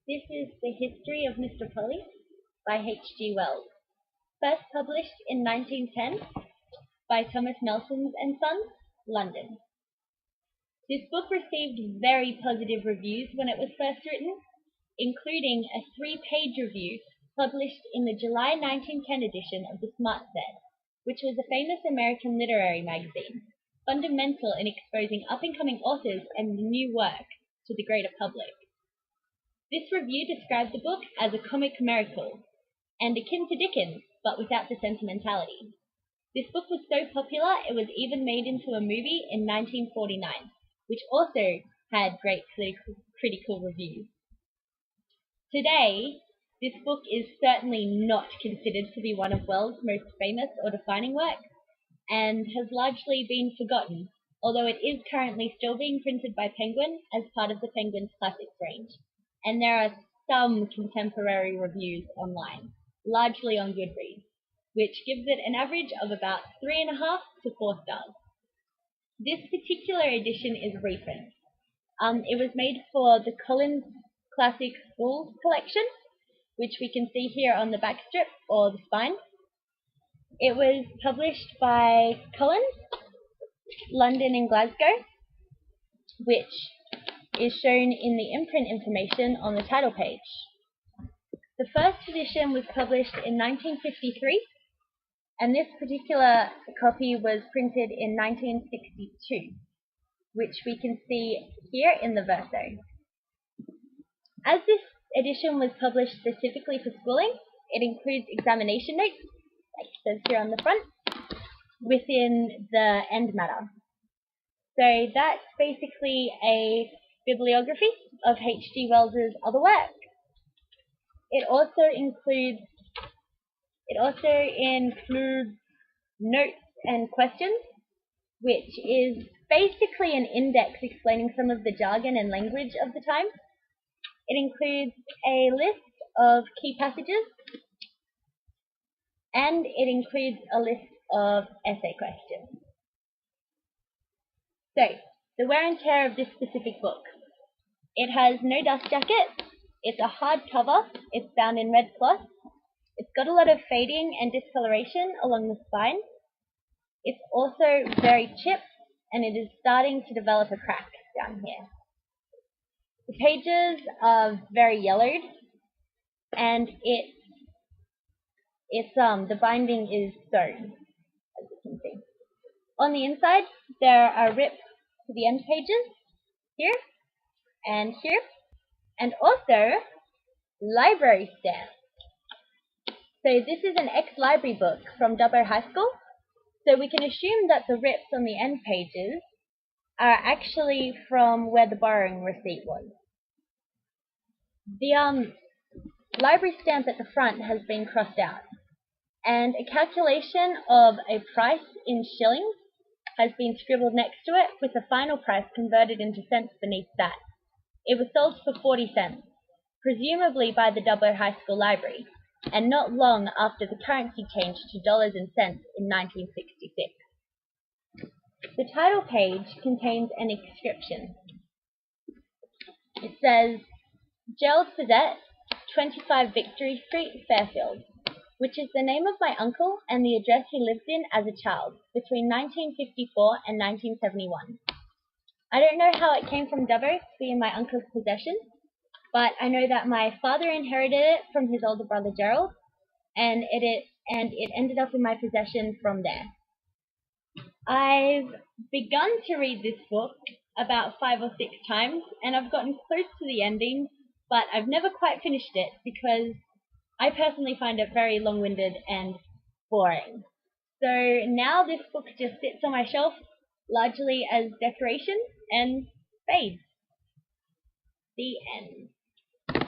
This is The History of Mr. Polly by H.G. Wells, first published in 1910 by Thomas Nelson and Sons, London. This book received very positive reviews when it was first written, including a 3-page review published in the July 1910 edition of the Smart Set, which was a famous American literary magazine, fundamental in exposing up-and-coming authors and new work to the greater public. This review described the book as a comic miracle, and akin to Dickens, but without the sentimentality. This book was so popular it was even made into a movie in 1949, which also had great critical reviews. Today, this book is certainly not considered to be one of Wells' most famous or defining works, and has largely been forgotten, although it is currently still being printed by Penguin as part of the Penguin's Classics range, and there are some contemporary reviews online, largely on Goodreads, which gives it an average of about 3.5 to 4 stars. This particular edition is reprint. It was made for the Collins Classic Schools collection, which we can see here on the back strip or the spine. It was published by Collins, London and Glasgow, which is shown in the imprint information on the title page. The first edition was published in 1953, and this particular copy was printed in 1962, which we can see here in the verso. As this edition was published specifically for schooling, it includes examination notes, like it says here on the front, within the end matter. So that's basically a bibliography of H.G. Wells' other work. It also includes notes and questions, which is basically an index explaining some of the jargon and language of the time. It includes a list of key passages, and it includes a list of essay questions. So, the wear and tear of this specific book. It has no dust jacket, it's a hardcover, it's bound in red cloth, it's got a lot of fading and discoloration along the spine, it's also very chipped, and it is starting to develop a crack down here. The pages are very yellowed, and the binding is sewn, as you can see. On the inside, there are rips to the end pages, here, and also library stamps. So this is an ex-library book from Dubbo High School, so we can assume that the rips on the end pages are actually from where the borrowing receipt was. The library stamp at the front has been crossed out, and a calculation of a price in shillings has been scribbled next to it, with the final price converted into cents beneath that. It was sold for 40 cents, presumably by the Dubbo High School Library, and not long after the currency changed to dollars and cents in 1966. The title page contains an inscription. It says, Gerald Fazette, 25 Victory Street, Fairfield, which is the name of my uncle and the address he lived in as a child between 1954 and 1971. I don't know how it came from Dubbo to be in my uncle's possession, but I know that my father inherited it from his older brother Gerald, and it ended up in my possession from there. I've begun to read this book about 5 or 6 times, and I've gotten close to the ending, but I've never quite finished it because I personally find it very long-winded and boring. So now this book just sits on my shelf, largely as decoration, and fades. The end.